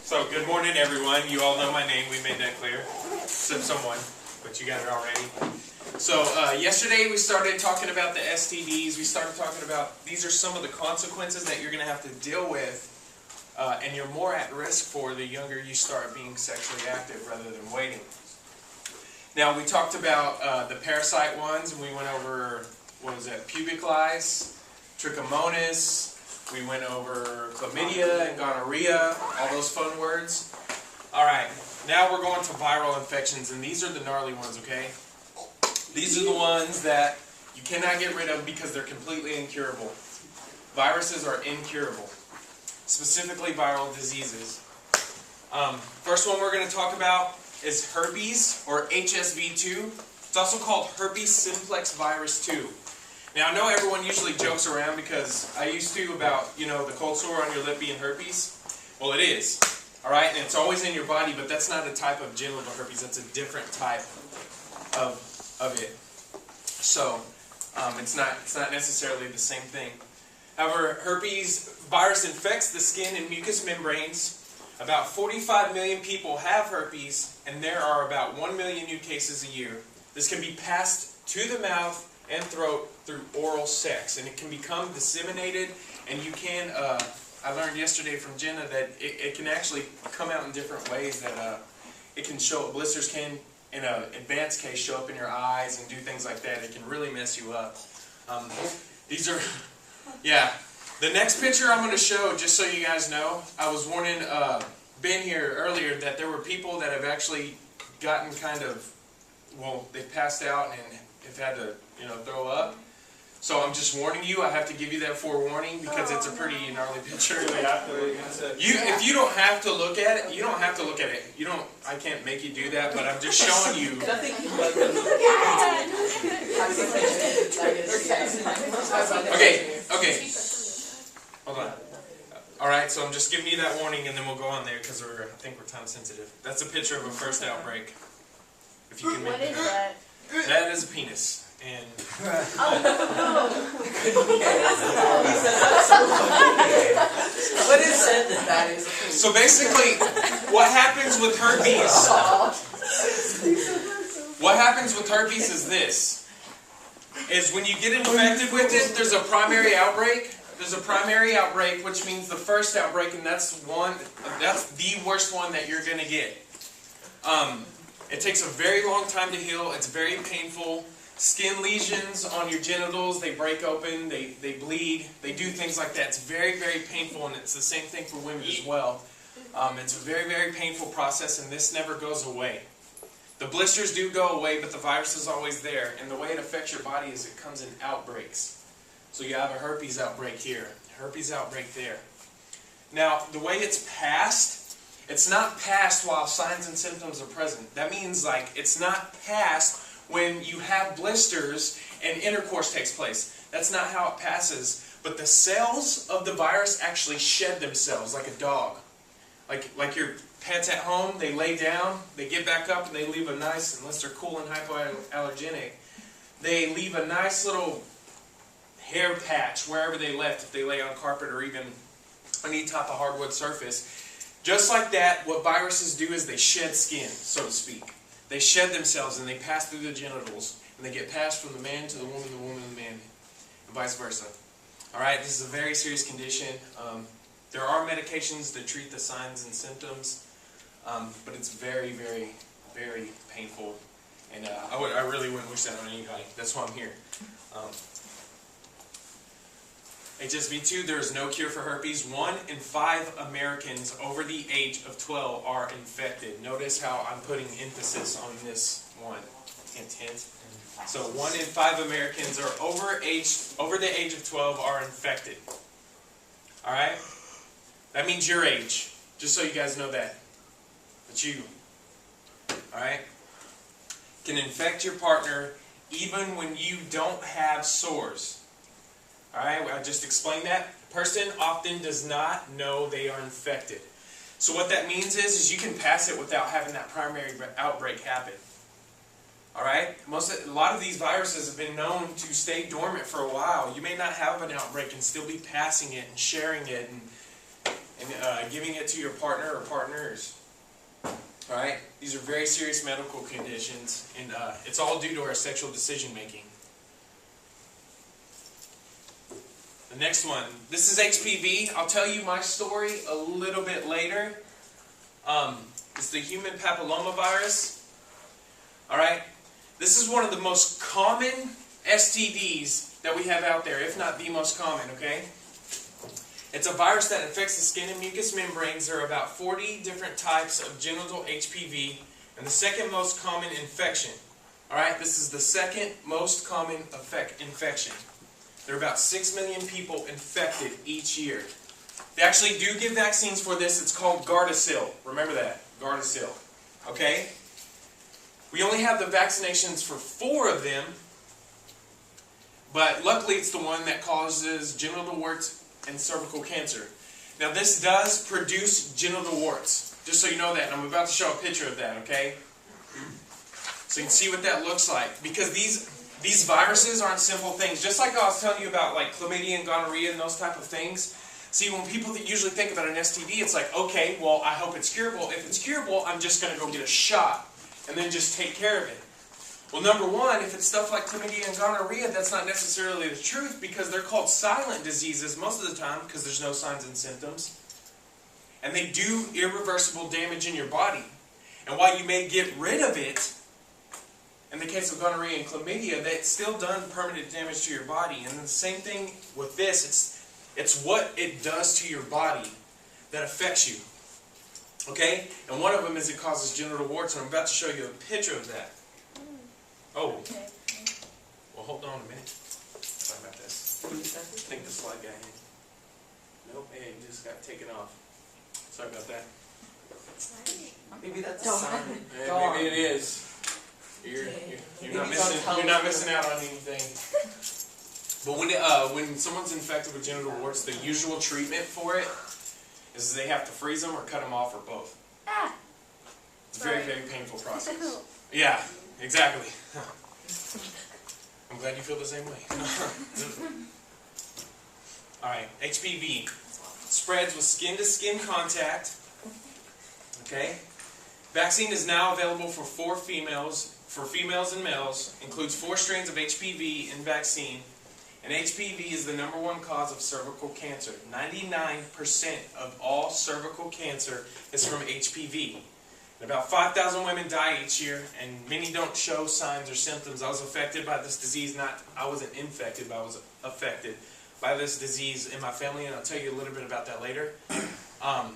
So, good morning, everyone. You all know my name. We made that clear. Except someone, but you got it already. So, yesterday we started talking about the STDs. We started talking about these are some of the consequences that you're going to have to deal with, and you're more at risk for the younger you start being sexually active rather than waiting. Now, we talked about the parasite ones, and we went over, what was that, pubic lice, trichomonas. We went over chlamydia and gonorrhea, all those fun words. Alright, now we're going to viral infections, and these are the gnarly ones, okay? These are the ones that you cannot get rid of because they're completely incurable. Viruses are incurable, specifically viral diseases. First one we're going to talk about is herpes, or HSV2. It's also called herpes simplex virus 2. Now, I know everyone usually jokes around because I used to about, you know, the cold sore on your lip being herpes. Well, it is. Alright, and it's always in your body, but that's not a type of genital herpes. That's a different type of it. So, it's not necessarily the same thing. However, herpes virus infects the skin and mucous membranes. About 45 million people have herpes, and there are about 1 million new cases a year. This can be passed to the mouth and throat through oral sex, and it can become disseminated, and you can, I learned yesterday from Jenna that it can actually come out in different ways, that it can show, blisters can, in an advanced case, show up in your eyes and do things like that. It can really mess you up. These are, yeah. The next picture I'm going to show, just so you guys know, I was warning Ben here earlier that there were people that have actually gotten kind of, well, they've passed out and have had to, you know, throw up. So I'm just warning you. I have to give you that forewarning because it's a pretty gnarly picture. If you don't have to look at it, you don't have to look at it. You don't. I can't make you do that, but I'm just showing you. Okay. Hold on. All right. So I'm just giving you that warning, and then we'll go on there because I think we're time sensitive. That's a picture of a first outbreak. If you can make What is that? That is a penis. And What is it that is? so basically, what happens with herpes? What happens with herpes is this: is when you get infected with it, there's a primary outbreak. There's a primary outbreak, which means the first outbreak, and that's the worst one that you're gonna get. It takes a very long time to heal. It's very painful. Skin lesions on your genitals, they break open, they bleed, they do things like that. It's very, very painful, and it's the same thing for women as well. It's a very, very painful process, and this never goes away. The blisters do go away, but the virus is always there. And the way it affects your body is it comes in outbreaks. So you have a herpes outbreak here, herpes outbreak there. Now, the way it's passed, it's not passed while signs and symptoms are present. That means, like, it's not passed when you have blisters and intercourse takes place. That's not how it passes. But the cells of the virus actually shed themselves like a dog. Like your pets at home, they lay down, they get back up, and they leave a nice, unless they're cool and hypoallergenic, they leave a nice little hair patch wherever they left, if they lay on carpet or even any type of hardwood surface. Just like that, what viruses do is they shed skin, so to speak. They shed themselves and they pass through the genitals, and they get passed from the man to the woman to the man, and vice versa. Alright, this is a very serious condition. There are medications that treat the signs and symptoms, but it's very, very, very painful, and I really wouldn't wish that on anybody. That's why I'm here. HSV2, there is no cure for herpes. 1 in 5 Americans over the age of 12 are infected. Notice how I'm putting emphasis on this one. Hint, hint. So 1 in 5 Americans are over the age of 12 are infected. Alright? That means your age. Just so you guys know that. That's you. Alright? Can infect your partner even when you don't have sores. Alright, I just explained that. The person often does not know they are infected. So what that means is you can pass it without having that primary outbreak happen. Alright? A lot of these viruses have been known to stay dormant for a while. You may not have an outbreak and still be passing it and sharing it. And and giving it to your partner or partners. Alright? These are very serious medical conditions, and it's all due to our sexual decision making. The next one. This is HPV. I'll tell you my story a little bit later. It's the human papillomavirus. Alright? This is one of the most common STDs that we have out there, if not the most common, okay? It's a virus that infects the skin and mucous membranes. There are about 40 different types of genital HPV, and the second most common infection. Alright, this is the second most common infection. There are about 6 million people infected each year. They actually do give vaccines for this. It's called Gardasil. Remember that, Gardasil. Okay? We only have the vaccinations for 4 of them, but luckily it's the one that causes genital warts and cervical cancer. Now this does produce genital warts, just so you know that, and I'm about to show a picture of that, okay? So you can see what that looks like. Because these viruses aren't simple things. Just like I was telling you about like chlamydia and gonorrhea and those type of things. See, when people usually think about an STD, it's like, okay, well, I hope it's curable. If it's curable, I'm just going to go get a shot and then just take care of it. Well, number one, if it's stuff like chlamydia and gonorrhea, that's not necessarily the truth, because they're called silent diseases most of the time because there's no signs and symptoms. And they do irreversible damage in your body. And while you may get rid of it, in the case of gonorrhea and chlamydia, that's still done permanent damage to your body. And the same thing with this, it's what it does to your body that affects you. Okay? And one of them is it causes genital warts, and I'm about to show you a picture of that. Oh. Well, hold on a minute. Sorry about this. I think the slide got in. Nope, hey, it just got taken off. Sorry about that. Maybe that's a sign. Yeah, maybe it is. You're not missing out on anything. But when someone's infected with genital warts, the usual treatment for it is they have to freeze them or cut them off or both. It's a very, very painful process. Yeah, exactly. I'm glad you feel the same way. Alright, HPV. Spreads with skin-to-skin contact. Okay? Vaccine is now available for females and males. Includes 4 strains of HPV in vaccine. And HPV is the #1 cause of cervical cancer. 99% of all cervical cancer is from HPV. And about 5,000 women die each year, and many don't show signs or symptoms. I was affected by this disease. I wasn't infected, but I was affected by this disease in my family, and I'll tell you a little bit about that later. But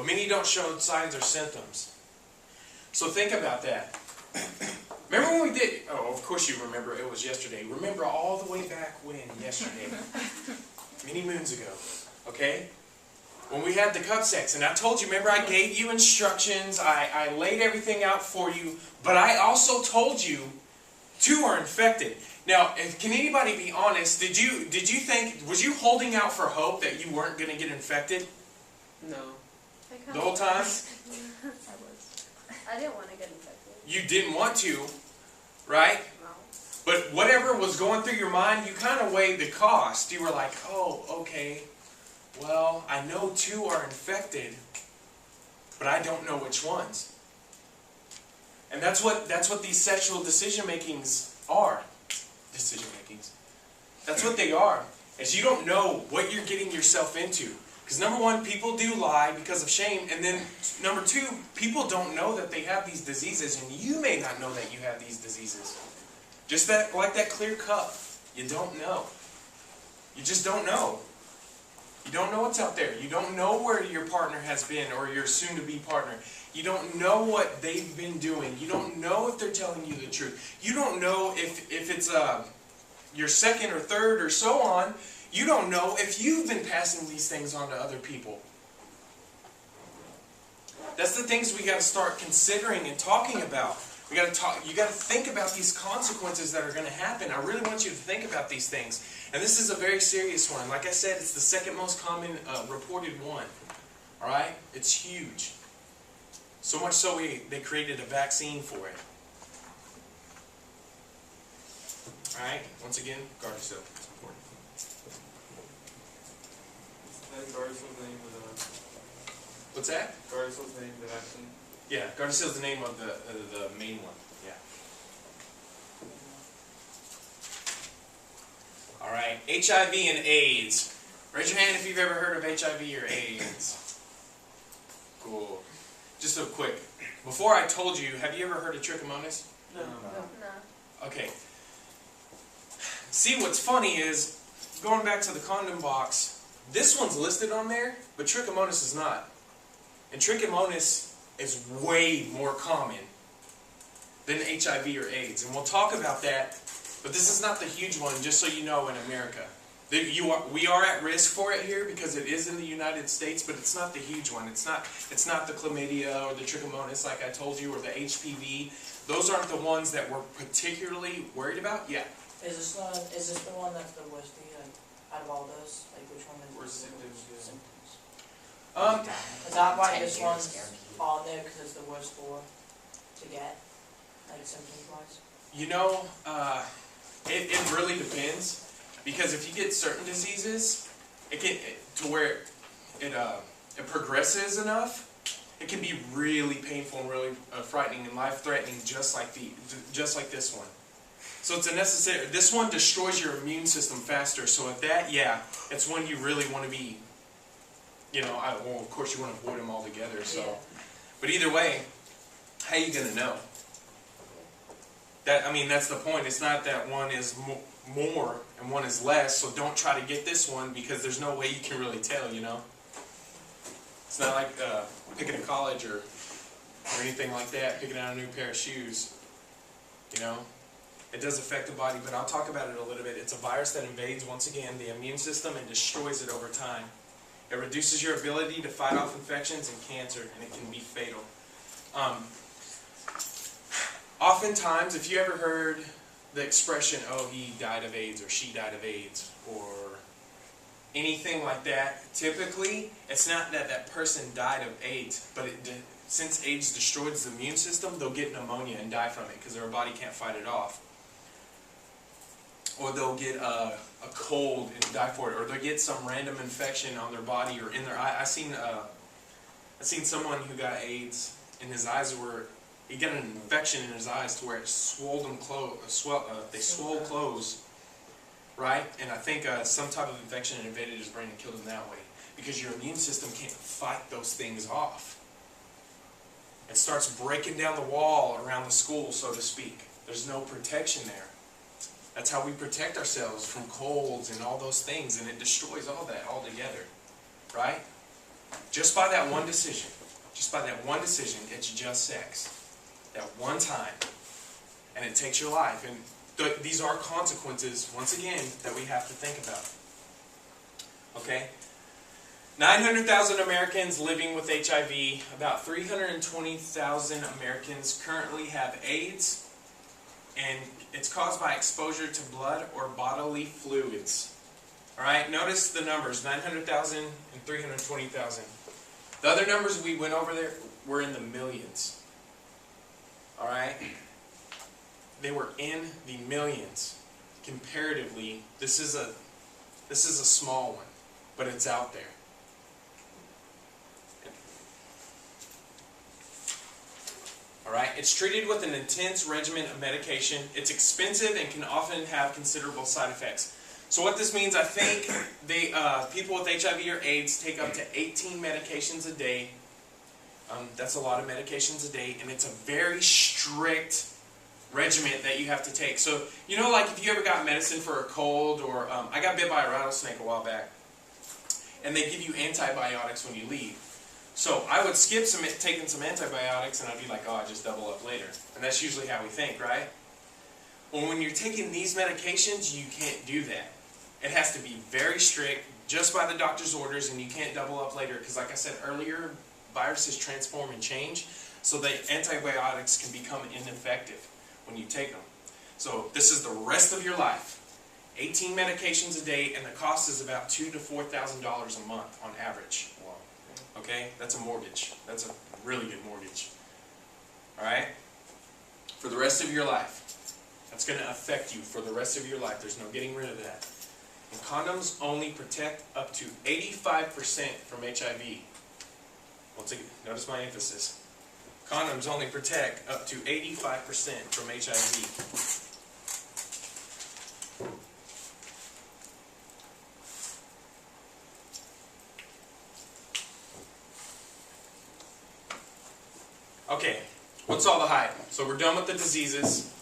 many don't show signs or symptoms. So think about that. Remember when we did, oh, of course you remember, it was yesterday. Remember all the way back when, yesterday, many moons ago, okay? When we had the cup sex, and I told you, remember I gave you instructions, I laid everything out for you, but I also told you 2 are infected. Now, can anybody be honest, did you think, was you holding out for hope that you weren't going to get infected? No. The whole time? I was. I didn't want to get infected. You didn't want to, right? No. But whatever was going through your mind, you kind of weighed the cost. You were like, oh, okay, well, I know 2 are infected, but I don't know which ones. And that's what these sexual decision-makings are. Decision-makings. That's what they are. Is you don't know what you're getting yourself into. Because number 1, people do lie because of shame. And then number 2, people don't know that they have these diseases. And you may not know that you have these diseases. Just like that clear cup. You don't know. You just don't know. You don't know what's out there. You don't know where your partner has been or your soon-to-be partner. You don't know what they've been doing. You don't know if they're telling you the truth. You don't know if it's your second or third or so on. You don't know if you've been passing these things on to other people. That's the things we got to start considering and talking about. You got to think about these consequences that are going to happen. I really want you to think about these things. And this is a very serious one. Like I said, it's the second most common reported one. All right? It's huge. So much so they created a vaccine for it. All right? Once again, Gardasil. It's important. And Gardasil's name of What's that? Gardasil's name of the vaccine. Yeah, Gardasil's the name of the main one. Yeah. All right, HIV and AIDS. Raise your hand if you've ever heard of HIV or AIDS. Cool. Just so quick. Before I told you, have you ever heard of trichomonas? No. No. Okay. See, what's funny is, going back to the condom box, this one's listed on there, but trichomonas is not. And trichomonas is way more common than HIV or AIDS. And we'll talk about that, but this is not the huge one, just so you know, in America. We are at risk for it here because it is in the United States, but it's not the huge one. It's not the chlamydia or the trichomonas, like I told you, or the HPV. Those aren't the ones that we're particularly worried about. Yeah. Is this the one that's the worst like, out of all those? Like which one is Worst the symptoms, worst yeah. symptoms? Is that why this one's on there because it's the worst for to get, like symptoms wise? You know, it really depends. Because if you get certain diseases, to where it progresses enough, it can be really painful and really frightening and life-threatening, just like this one. So it's a necessary. This one destroys your immune system faster. So at that, yeah, it's one you really want to be. You know, well, of course you want to avoid them altogether. So, Yeah. but either way, how you gonna know? That's the point. It's not that one is more and one is less, so don't try to get this one because there's no way you can really tell, you know? It's not like picking a college or anything like that, picking out a new pair of shoes, you know? It does affect the body, but I'll talk about it a little bit. It's a virus that invades, once again, the immune system and destroys it over time. It reduces your ability to fight off infections and cancer, and it can be fatal. Oftentimes, if you ever heard the expression, oh, he died of AIDS or she died of AIDS or anything like that, typically it's not that that person died of AIDS, but since AIDS destroys the immune system, they'll get pneumonia and die from it because their body can't fight it off. Or they'll get a cold and die for it, or they'll get some random infection on their body or in their eye. I seen someone who got AIDS and his eyes were. He got an infection in his eyes to where it swelled them they swole closed, right? And I think some type of infection invaded his brain and killed him that way. Because your immune system can't fight those things off. It starts breaking down the wall around the school, so to speak. There's no protection there. That's how we protect ourselves from colds and all those things, and it destroys all that altogether, right? Just by that one decision. Just by that one decision, it's just sex. That one time, and it takes your life. And these are consequences, once again, that we have to think about. Okay? 900,000 Americans living with HIV. About 320,000 Americans currently have AIDS, and it's caused by exposure to blood or bodily fluids. Alright, notice the numbers, 900,000 and 320,000. The other numbers we went over there were in the millions. Alright? They were in the millions. Comparatively, this is a small one, but it's out there. Alright? It's treated with an intense regimen of medication. It's expensive and can often have considerable side effects. So what this means, I think people with HIV or AIDS take up to 18 medications a day. That's a lot of medications a day, and it's a very strict regimen that you have to take. So, you know, like if you ever got medicine for a cold, or I got bit by a rattlesnake a while back, and they give you antibiotics when you leave. So I would skip taking some antibiotics, and I'd be like, oh, I just double up later. And that's usually how we think, right? Well, when you're taking these medications, you can't do that. It has to be very strict, just by the doctor's orders, and you can't double up later, because like I said earlier, viruses transform and change, so that antibiotics can become ineffective when you take them. So this is the rest of your life. 18 medications a day, and the cost is about $2,000 to $4,000 a month on average. Okay, that's a mortgage. That's a really good mortgage. All right, for the rest of your life. That's going to affect you for the rest of your life. There's no getting rid of that. And condoms only protect up to 85% from HIV. Once again, notice my emphasis. Condoms only protect up to 85% from HIV. Okay, what's all the hype? So we're done with the diseases.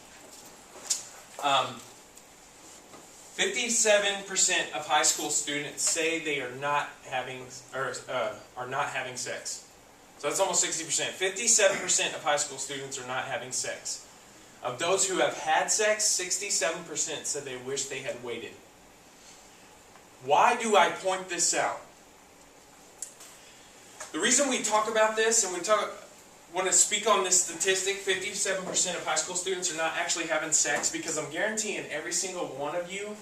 57% of high school students say they are not having sex. So that's almost 60%. 57% of high school students are not having sex. Of those who have had sex, 67% said they wish they had waited. Why do I point this out? The reason we talk about this and want to speak on this statistic, 57% of high school students are not actually having sex, because I'm guaranteeing every single one of you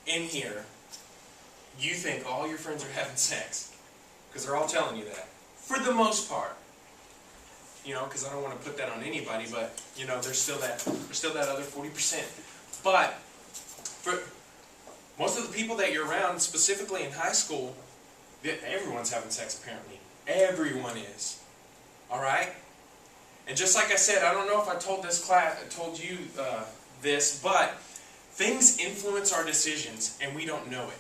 in here, you think all your friends are having sex. Because they're all telling you that. For the most part. You know, because I don't want to put that on anybody, but, you know, there's still that other 40%. But, for most of the people that you're around, specifically in high school, everyone's having sex apparently. Everyone is. Alright? And just like I said, I don't know if I told you this, but things influence our decisions and we don't know it.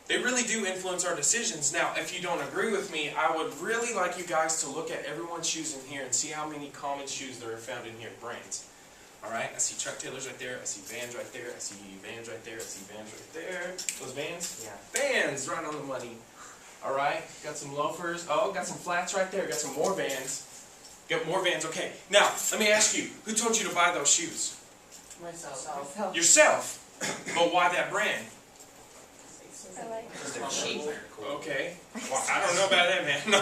They really do influence our decisions. Now, if you don't agree with me, I would really like you guys to look at everyone's shoes in here and see how many common shoes there are found in here, brands. Alright, I see Chuck Taylors right there, I see Vans right there, I see Vans right there, I see Vans right there. Those Vans? Yeah. Vans, right on the money. Alright, got some loafers. Oh, got some flats right there, got some more Vans. Got more Vans, okay. Now, let me ask you, who told you to buy those shoes? Myself. Yourself. But why that brand? I like Because they're cheap. Okay. Well, I don't know about that, man. No.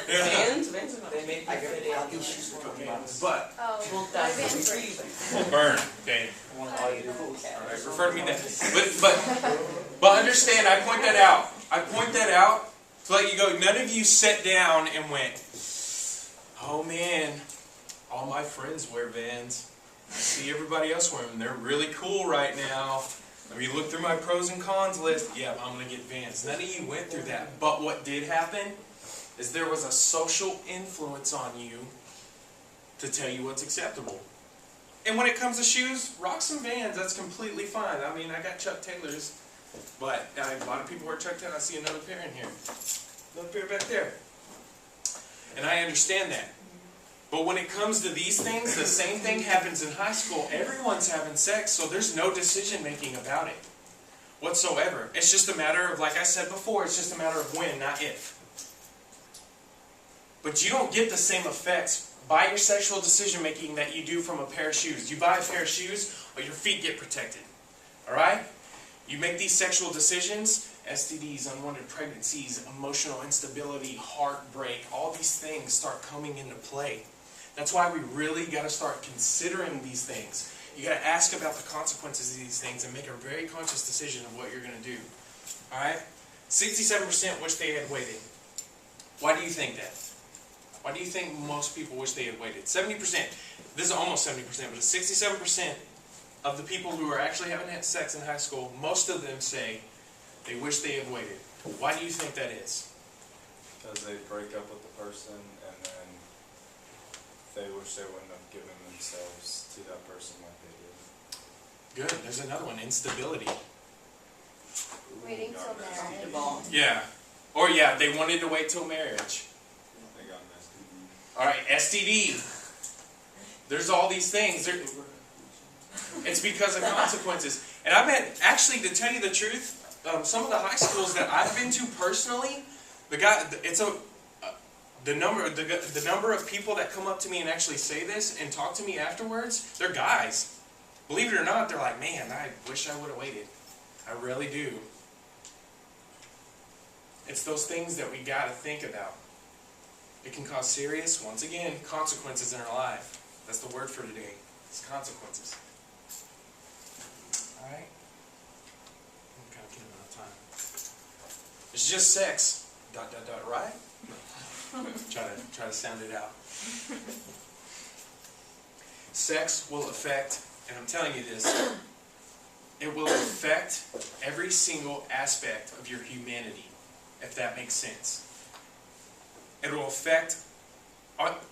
Yeah. Vans are not. They make good fitting. I'll get shoes for Okay. $20. But, Oh, Well, my that's Vans for were- you. well, burn, okay. I want all you do. Alright, refer to me that. But understand, I point that out. I point that out to let you go. None of you sat down and went, oh man, all my friends wear Vans. I see everybody else wear them. They're really cool right now. Let me look through my pros and cons list. Yeah, I'm going to get Vans. None of you went through that. But what did happen is there was a social influence on you to tell you what's acceptable. And when it comes to shoes, rock some Vans. That's completely fine. I mean, I got Chuck Taylors, but a lot of people wear Chuck Taylors. I see another pair in here. Another pair back there. And I understand that. But when it comes to these things, the same thing happens in high school. Everyone's having sex, so there's no decision making about it whatsoever. It's just a matter of, like I said before, it's just a matter of when, not if. But you don't get the same effects by your sexual decision making that you do from a pair of shoes. You buy a pair of shoes, or your feet get protected. Alright? You make these sexual decisions, STDs, unwanted pregnancies, emotional instability, heartbreak, all these things start coming into play. That's why we really got to start considering these things. You got to ask about the consequences of these things and make a very conscious decision of what you're going to do. Alright? 67% wish they had waited. Why do you think that? Why do you think most people wish they had waited? 70%. This is almost 70%, but it's 67% of the people who are actually having sex in high school, most of them say they wish they had waited. Why do you think that is? Because they break up with the person and then they wish they wouldn't have given themselves to that person like they did. Good. There's another one. Instability. Waiting till marriage. The ball. Yeah. Or yeah, they wanted to wait till marriage. They got an STD. Alright, STD. There's all these things. It's because of consequences. And I bet, actually, to tell you the truth, some of the high schools that I've been to personally, the number of people that come up to me and actually say this and talk to me afterwards, they're guys. Believe it or not, they're like, man, I wish I would have waited. I really do. It's those things that we got to think about. It can cause serious, once again, consequences in our life. That's the word for today. It's consequences. Alright? I'm kind of getting out of time. It's just sex. ... right? Try to sound it out. Sex will affect, and I'm telling you this, it will affect every single aspect of your humanity, if that makes sense. It will affect,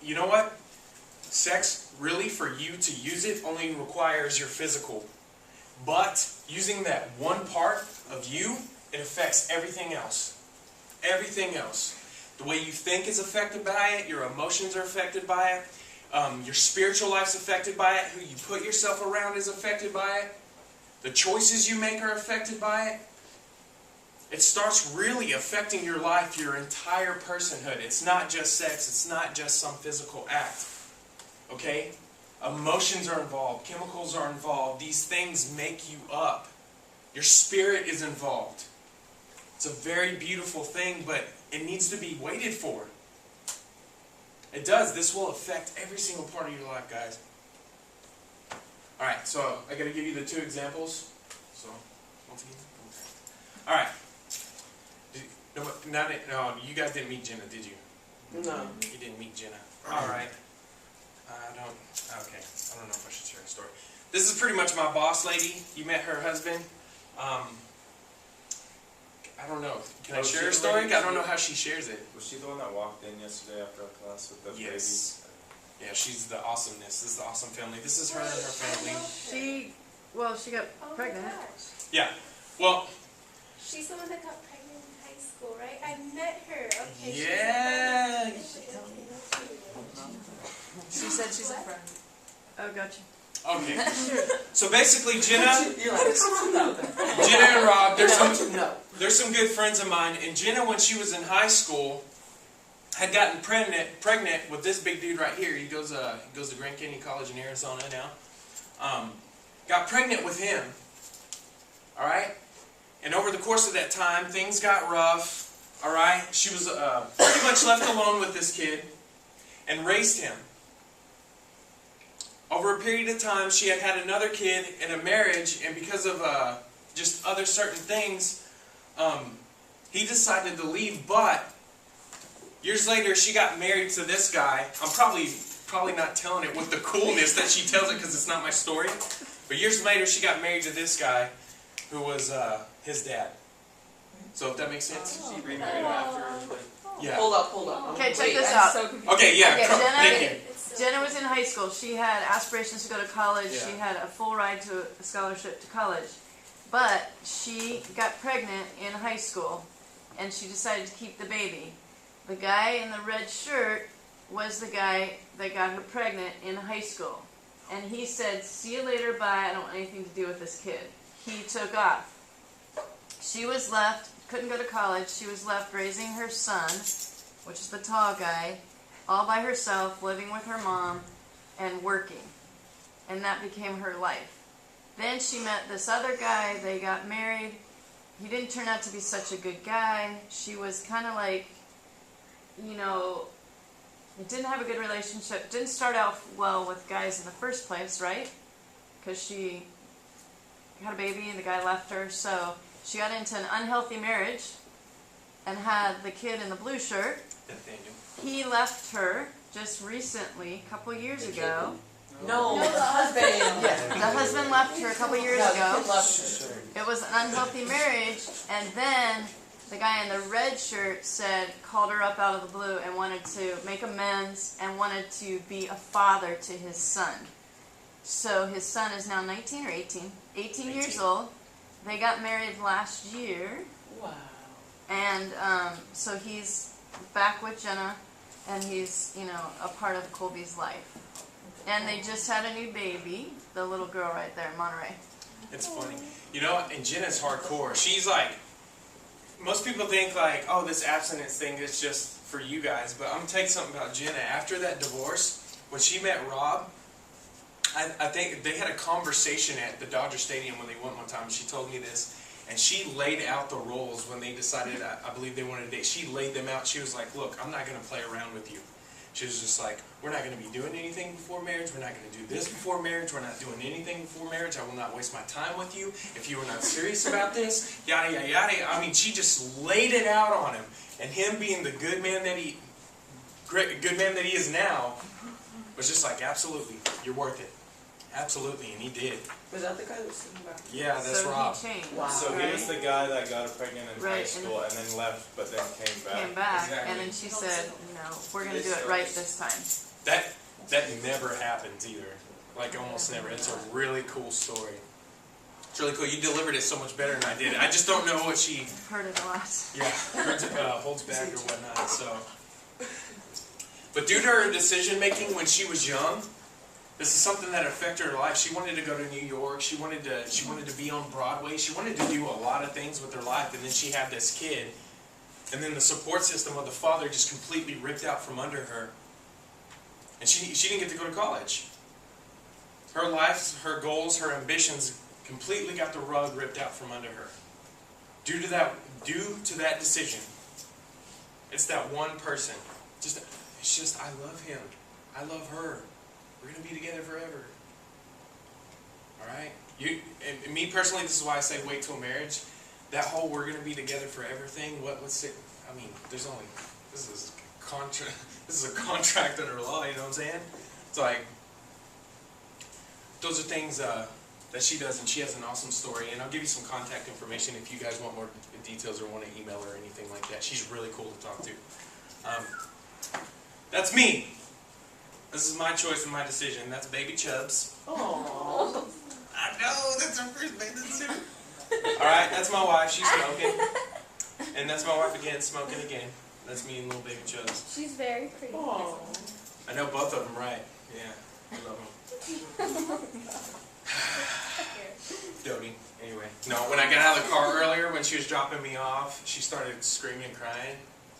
you know what? Sex, really, for you to use it, only requires your physical. But using that one part of you, it affects everything else. Everything else. The way you think is affected by it, your emotions are affected by it, your spiritual life's affected by it, who you put yourself around is affected by it, the choices you make are affected by it. It starts really affecting your life, your entire personhood. It's not just sex, it's not just some physical act. Okay? Emotions are involved, chemicals are involved, these things make you up. Your spirit is involved. It's a very beautiful thing, but it needs to be waited for. It does. This will affect every single part of your life, guys. Alright, so I got to give you the two examples. So, once again. Alright. No, you guys didn't meet Jenna, did you? No. You didn't meet Jenna. Alright. I don't know if I should share a story. This is pretty much my boss lady. You met her husband. I don't know. Can I share a story? I don't know how she shares it. Was she the one that walked in yesterday after our class with the Yes. Yeah, she's the awesomeness. This is the awesome family. This is her and her family. She got Oh pregnant. my gosh. Yeah. Well, She's the one that got pregnant in high school, right? I met her. Okay. yeah. She said she's a friend. Oh, gotcha. Okay. So basically, Jenna You're like, no. and Rob, No. there's some good friends of mine. And Jenna, when she was in high school, had gotten pregnant with this big dude right here. He goes to Grand Canyon College in Arizona now. Got pregnant with him. All right. And over the course of that time, things got rough. All right. She was pretty much left alone with this kid and raised him. Over a period of time, she had had another kid in a marriage, and because of just other certain things, he decided to leave. But years later, she got married to this guy. I'm probably not telling it with the coolness that she tells it because it's not my story. But years later, she got married to this guy who was his dad. So if that makes sense? She remarried after, like, Yeah. Hold up. Okay, check Wait, this I'm out. so confused. Okay, yeah. Okay, Jenna- Thank you. Jenna was in high school. She had aspirations to go to college. Yeah. She had a full ride to a scholarship to college. But she got pregnant in high school, and she decided to keep the baby. The guy in the red shirt was the guy that got her pregnant in high school. And he said, "See you later, bye. I don't want anything to do with this kid." He took off. She was left, couldn't go to college. She was left raising her son, which is the tall guy, all by herself, living with her mom, and working. And that became her life. Then she met this other guy, they got married. He didn't turn out to be such a good guy. She was kind of like, didn't have a good relationship. Didn't start out well with guys in the first place, right? Because she had a baby and the guy left her. So she got into an unhealthy marriage and had the kid in the blue shirt. Nathaniel. He left her just recently, a couple years ago. No, No, the husband. Yeah, the husband left her a couple years No, ago. the kid left her. It was an unhealthy marriage, and then the guy in the red shirt called her up out of the blue and wanted to make amends and wanted to be a father to his son. So his son is now 19 or 18 years old. They got married last year, Wow. and so he's back with Jenna, and he's, a part of Colby's life. And they just had a new baby, the little girl right there in Monterey. It's funny. And Jenna's hardcore. She's like, most people think like, oh, this abstinence thing is just for you guys. But I'm going to tell you something about Jenna. After that divorce, when she met Rob, I think they had a conversation at the Dodger Stadium when they went one time. She told me this. And she laid out the roles when they decided, I believe they wanted to date. She laid them out. She was like, look, I'm not going to play around with you. She was just like, we're not going to be doing anything before marriage. We're not going to do this before marriage. We're not doing anything before marriage. I will not waste my time with you. If you are not serious about this, yada, yada, yada. I mean, she just laid it out on him. And him being the good man that he is now, was just like, absolutely, you're worth it. Absolutely, and he did. Was that the guy that was sitting back? Yeah, that's so Rob. he changed. Wow. So he was the guy that got her pregnant in high Right, and school and then left, but then came back. Came back, Exactly. and then she said, no, we're gonna do it right this time. That never happens either. Like almost never. It's a really cool story. It's really cool. You delivered it so much better than I did. I just don't know what she I've heard it a lot. holds back or whatnot. So, but due to her decision making when she was young, this is something that affected her life. She wanted to go to New York. She wanted to be on Broadway. She wanted to do a lot of things with her life. And then she had this kid, and then the support system of the father just completely ripped out from under her. And she didn't get to go to college. Her life, her goals, her ambitions completely got the rug ripped out from under her. Due to that decision. It's that one person. It's just I love him. I love her. We're gonna be together forever. Alright? And me personally, this is why I say wait till marriage. That whole we're gonna be together forever thing, what's it? I mean, this is a contract under law, you know what I'm saying? It's like, those are things that she does, and she has an awesome story, and I'll give you some contact information if you guys want more details or want to email her or anything like that. She's really cool to talk to. That's me. This is my choice and my decision. That's Baby Chubbs. Aww. I know, that's her first bathing suit. Alright, that's my wife, she's smoking. And that's my wife again, smoking again. That's me and little Baby Chubbs. She's very pretty. Aww. I know both of them, right? Yeah, I love them. Doty. Anyway, no, when I got out of the car earlier, when she was dropping me off, she started screaming and crying.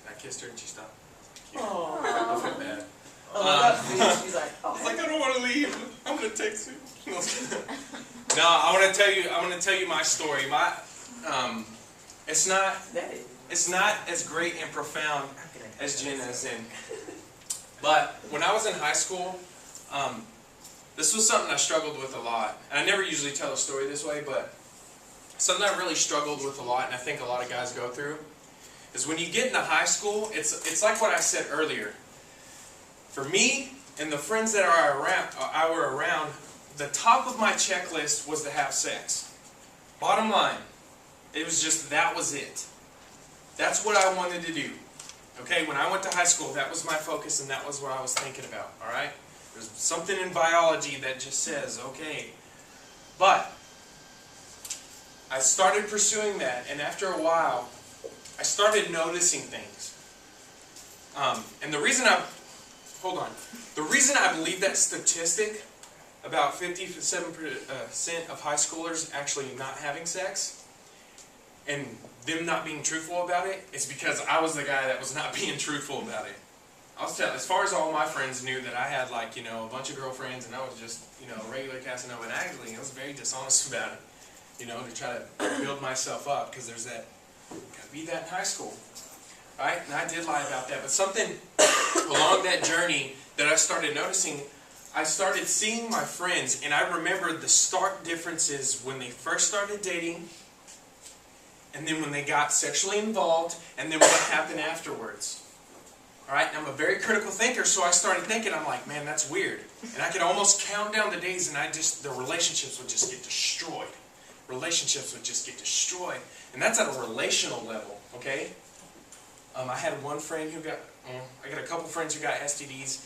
I kissed her and she stopped. I Aww. felt bad. She's like, I was like, I don't want to leave. I'm gonna text you. No, I want to tell you my story. It's not as great and profound as Jenna's, but when I was in high school, this was something I struggled with a lot. And I never usually tell a story this way, but something I really struggled with a lot, and I think a lot of guys go through, is when you get into high school, it's like what I said earlier. For me and the friends that I were around, the top of my checklist was to have sex. Bottom line, it was just, that was it. That's what I wanted to do. Okay, when I went to high school, that was my focus and that was what I was thinking about, alright? There's something in biology that just says, okay. But I started pursuing that, and after a while, I started noticing things. And the reason I believe that statistic, about 57% of high schoolers actually not having sex, and them not being truthful about it, is because I was the guy that was not being truthful about it. I was telling, as far as all my friends knew that I had, like, a bunch of girlfriends and I was just, a regular Casanova, and actually I was very dishonest about it, to try to build myself up, because there's that, gotta be that in high school, right? And I did lie about that, but something along that journey that I started noticing, I started seeing my friends, and I remembered the stark differences when they first started dating, and then when they got sexually involved, and then what happened afterwards. Alright, and I'm a very critical thinker, so I started thinking, I'm like, man, that's weird. And I could almost count down the days, and the relationships would just get destroyed. Relationships would just get destroyed. And that's at a relational level, okay? I had one friend who I got a couple friends who got STDs,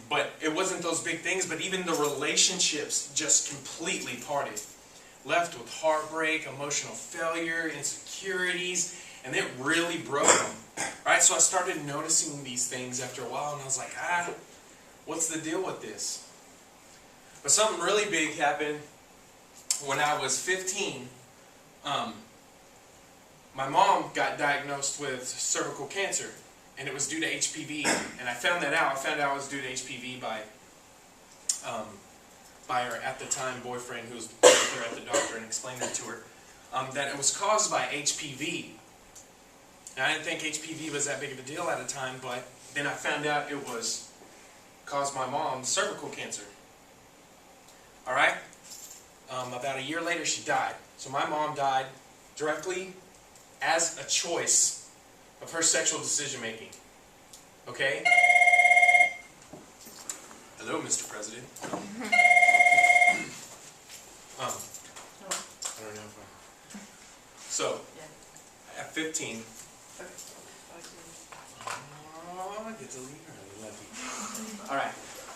but it wasn't those big things, but even the relationships just completely parted. Left with heartbreak, emotional failure, insecurities, and it really broke them. Right? So I started noticing these things after a while, and I was like, what's the deal with this? But something really big happened when I was 15. My mom got diagnosed with cervical cancer, and it was due to HPV, and I found that out. I found out it was due to HPV by her, at the time, boyfriend, who was with her at the doctor, and explained it to her, that it was caused by HPV. And I didn't think HPV was that big of a deal at the time, but then I found out it was caused my mom's cervical cancer. Alright? About a year later, she died. So my mom died directly as a choice of her sexual decision making. Okay? Hello, Mr. President. 15. Oh, I get to leave early, lucky. All right.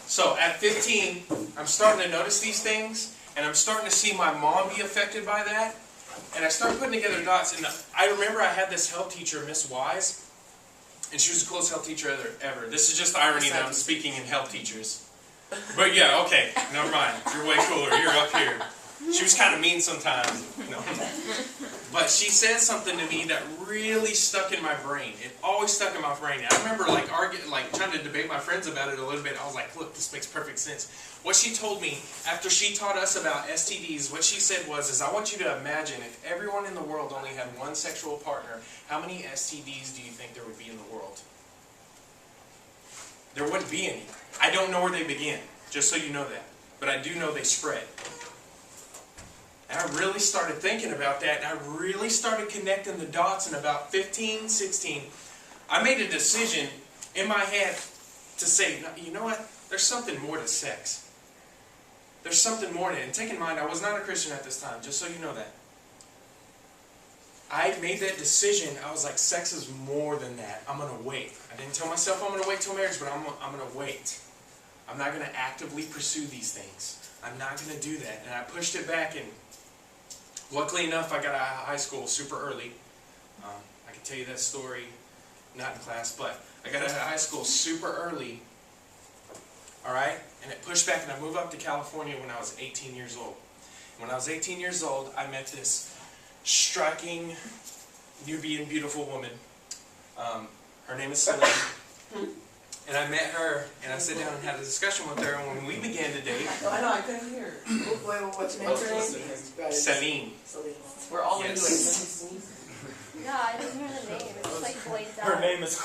So at 15, I'm starting to notice these things, and I'm starting to see my mom be affected by that. And I start putting together dots. And I remember I had this health teacher, Miss Wise, and she was the coolest health teacher ever. This is just the irony that I'm speaking in health teachers. But yeah, okay, never mind. You're way cooler. You're up here. She was kind of mean sometimes. No. But she said something to me that really stuck in my brain. It always stuck in my brain. I remember trying to debate my friends about it a little bit. I was like, look, this makes perfect sense. What she told me after she taught us about STDs, what she said was, I want you to imagine if everyone in the world only had one sexual partner, how many STDs do you think there would be in the world? There wouldn't be any. I don't know where they begin, just so you know that. But I do know they spread. And I really started thinking about that, and I really started connecting the dots. In about 15, 16, I made a decision in my head to say, you know what, there's something more to sex. There's something more to it. And take in mind, I was not a Christian at this time, just so you know that. I made that decision. I was like, sex is more than that. I'm going to wait. I didn't tell myself I'm going to wait till marriage, but I'm going to wait. I'm not going to actively pursue these things. I'm not going to do that. And I pushed it back, and luckily enough, I got out of high school super early. I can tell you that story, not in class, but I got out of high school super early. Alright? And it pushed back, and I moved up to California when I was 18 years old. When I was 18 years old, I met this striking, Nubian, beautiful woman. Her name is Celine. And I met her, and I sat down and had a discussion with her, and when we began to date... I know, I couldn't hear. What's your name? Celine. We're all Yes. into it. No, I didn't hear the name. It's like blanked out. Her name is...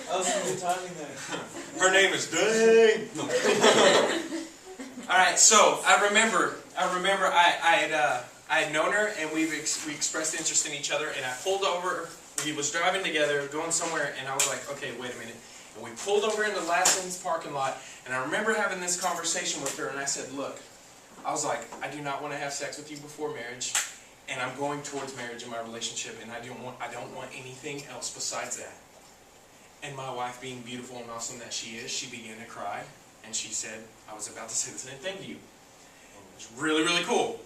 I was in good timing there. Her name is Dang. Alright, so I remember I had known her, and we expressed interest in each other, and I pulled over. We was driving together, going somewhere, and I was like, okay, wait a minute. And we pulled over in the Lassen's parking lot, and I remember having this conversation with her, and I said, look, I was like, I do not want to have sex with you before marriage, and I'm going towards marriage in my relationship, and I don't want anything else besides that. And my wife, being beautiful and awesome that she is, she began to cry, and she said, I was about to say the same thing to you. And it was really, really cool.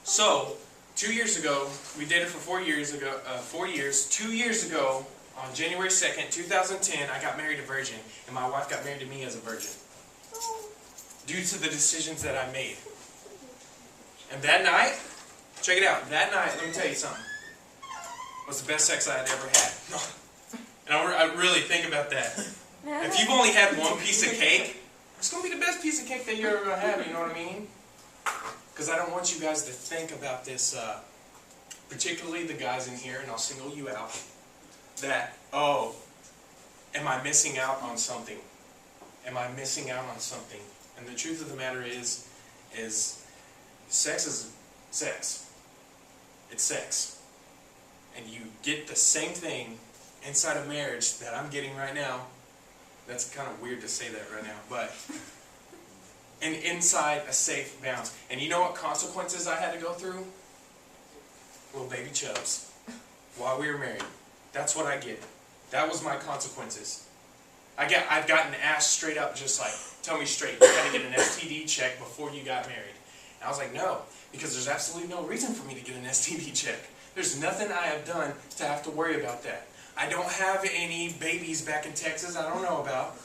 So, 2 years ago, we dated for 4 years. 2 years ago, on January 2nd, 2010, I got married a virgin, and my wife got married to me as a virgin. Due to the decisions that I made. And that night, check it out, that night, let me tell you something, was the best sex I had ever had. And I really think about that. If you've only had one piece of cake, it's going to be the best piece of cake that you're ever going to have, you know what I mean? Because I don't want you guys to think about this, particularly the guys in here, and I'll single you out, that, oh, am I missing out on something? Am I missing out on something? And the truth of the matter is sex is sex. It's sex. And you get the same thing inside of marriage that I'm getting right now. That's kind of weird to say that right now, but... and inside a safe bounds. And you know what consequences I had to go through? Little baby chubs. While we were married. That's what I get. That was my consequences. I've gotten asked straight up, just like, tell me straight, you got to get an STD check before you got married. And I was like, no, because there's absolutely no reason for me to get an STD check. There's nothing I have done to have to worry about that. I don't have any babies back in Texas I don't know about.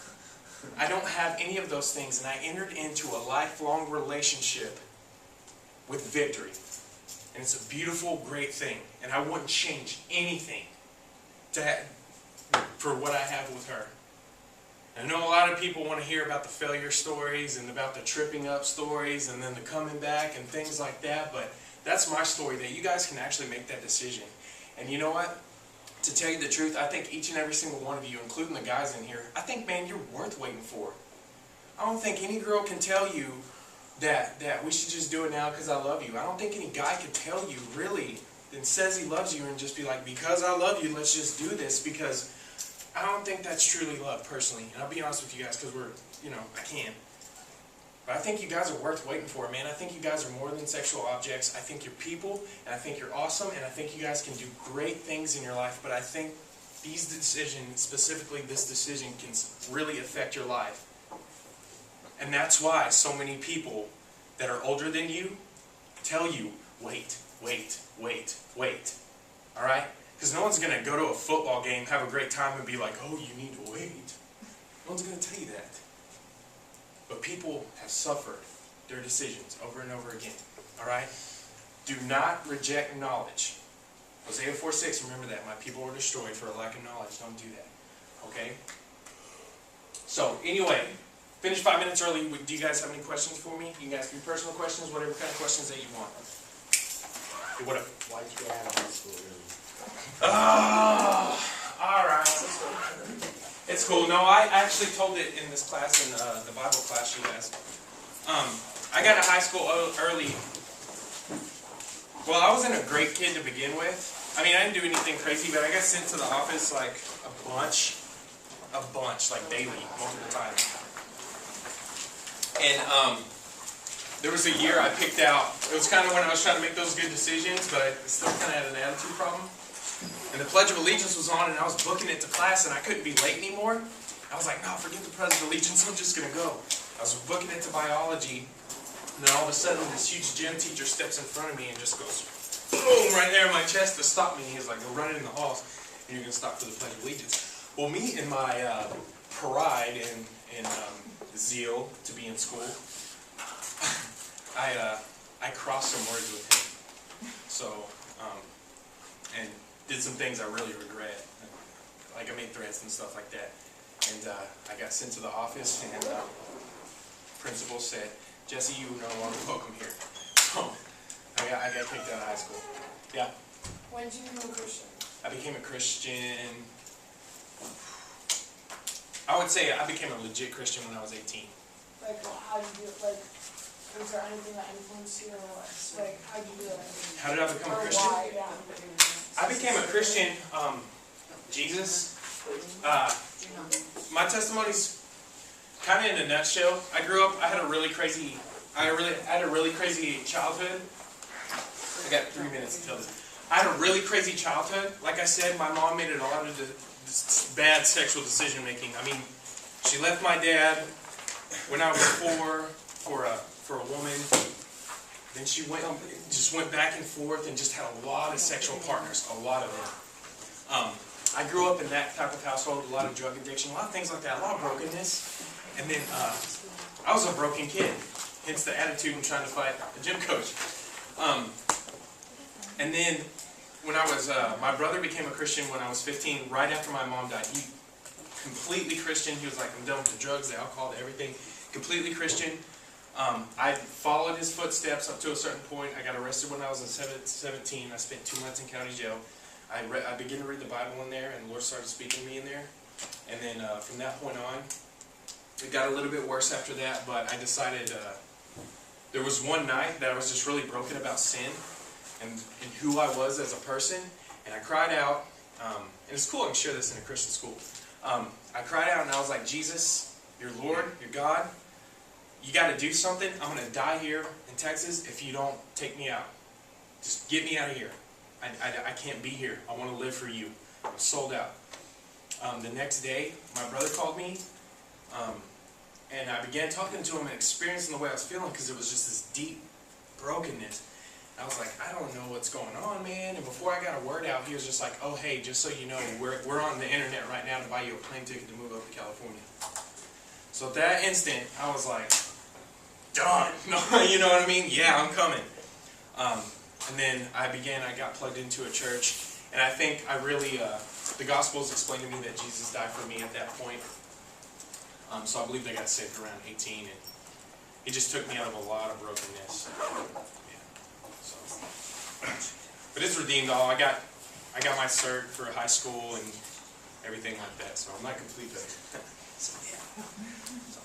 I don't have any of those things, and I entered into a lifelong relationship with victory. And it's a beautiful, great thing. And I wouldn't change anything for what I have with her. I know a lot of people want to hear about the failure stories and about the tripping up stories and then the coming back and things like that, but that's my story, that you guys can actually make that decision. And you know what? To tell you the truth, I think each and every single one of you, including the guys in here, I think, man, you're worth waiting for. I don't think any girl can tell you that we should just do it now because I love you. I don't think any guy could tell you, really, and says he loves you and just be like, because I love you, let's just do this, because I don't think that's truly love, personally. And I'll be honest with you guys, because I can. But I think you guys are worth waiting for, man. I think you guys are more than sexual objects. I think you're people, and I think you're awesome, and I think you guys can do great things in your life. But I think these decisions, specifically this decision, can really affect your life. And that's why so many people that are older than you tell you, wait, wait, wait, wait. Alright? Because no one's going to go to a football game, have a great time, and be like, oh, you need to wait. No one's going to tell you that. But people have suffered their decisions over and over again. Alright? Do not reject knowledge. Hosea 4:6, remember that. My people were destroyed for a lack of knowledge. Don't do that. Okay? So, anyway, finished 5 minutes early. Do you guys have any questions for me? You can ask me personal questions, whatever kind of questions that you want. Hey, what up? Why'd you get out of high school early? Alright. It's cool. No, I actually told it in this class, in the Bible class you guys. I got to high school early. Well, I wasn't a great kid to begin with. I mean, I didn't do anything crazy, but I got sent to the office like a bunch, like daily, multiple times. And there was a year I picked out. It was kind of when I was trying to make those good decisions, but I still kind of had an attitude problem. And the Pledge of Allegiance was on, and I was booking it to class, and I couldn't be late anymore. I was like, no, forget the Pledge of Allegiance, I'm just going to go. I was booking it to biology, and then all of a sudden, this huge gym teacher steps in front of me and just goes, boom, right there in my chest to stop me. He's like, go run in the halls, and you're going to stop for the Pledge of Allegiance. Well, me and my pride and zeal to be in school, I crossed some words with him. So, and did some things I really regret. Like I made threats and stuff like that. And I got sent to the office, and principal said, Jessie, you are no longer welcome here. So I got kicked out of high school. Yeah. When did you become a Christian? I became a Christian. I would say I became a legit Christian when I was 18. Like, how did you do it? Like, was there anything that influenced you, or what? Like, how did you do it? How did I become a Or Christian? why? Yeah. I became a Christian, Jesus. My testimony's kind of in a nutshell. I grew up, I had a really crazy childhood. I got 3 minutes to tell this. I had a really crazy childhood. Like I said, my mom made a lot of bad sexual decision making. I mean, she left my dad when I was 4 for a woman. Then she went back and forth and just had a lot of sexual partners, a lot of them. I grew up in that type of household, a lot of drug addiction, a lot of things like that, a lot of brokenness. And then I was a broken kid, hence the attitude in trying to fight a gym coach. And then when I was, my brother became a Christian when I was 15, right after my mom died. He completely Christian. He was like, I'm done with the drugs, the alcohol, the everything. Completely Christian. I followed his footsteps up to a certain point. I got arrested when I was 17. I spent 2 months in county jail. I began to read the Bible in there, and the Lord started speaking to me in there. And then from that point on, it got a little bit worse after that, but I decided there was one night that I was just really broken about sin and who I was as a person, and I cried out, and it's cool I can share this in a Christian school. I cried out and I was like, Jesus, you're Lord, you're God, you got to do something. I'm going to die here in Texas if you don't take me out. Just get me out of here. I can't be here. I want to live for you. I'm sold out. The next day, my brother called me, and I began talking to him and experiencing the way I was feeling, because it was just this deep brokenness. I was like, I don't know what's going on, man. And before I got a word out, he was just like, oh, hey, just so you know, we're on the internet right now to buy you a plane ticket to move up to California. So at that instant, I was like, done. You know what I mean? Yeah, I'm coming. And then I got plugged into a church, and I think the Gospels explained to me that Jesus died for me at that point. So I believe I got saved around 18, and He just took me out of a lot of brokenness. Yeah. So, but it's redeemed all. I got my cert for high school and everything like that, so I'm not complete though. So, yeah. So.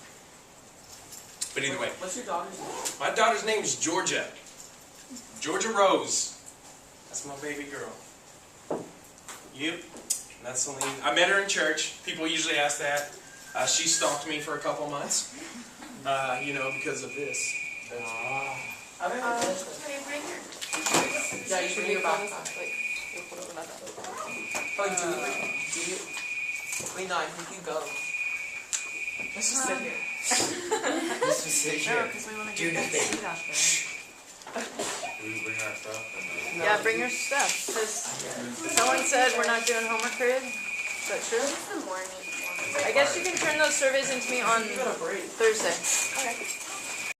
But either way. What's your daughter's name? My daughter's name is Georgia. Georgia Rose. That's my baby girl. Yep. And that's Celine. I met her in church. People usually ask that. She stalked me for a couple months. you know, because of this. I don't know if that's Can I bring her? Yeah, you can do your backpack. Like, oh, do you? Wait, no, you can go. Let's Just sit here. Just to sit No, here. because we want to Do get that nothing. seat out there. Do we bring our stuff? No. Yeah, bring your stuff. Because someone said we're not doing homework period. Is that true? It's the morning one. I guess you can turn those surveys into me on You got a break. Thursday. Okay.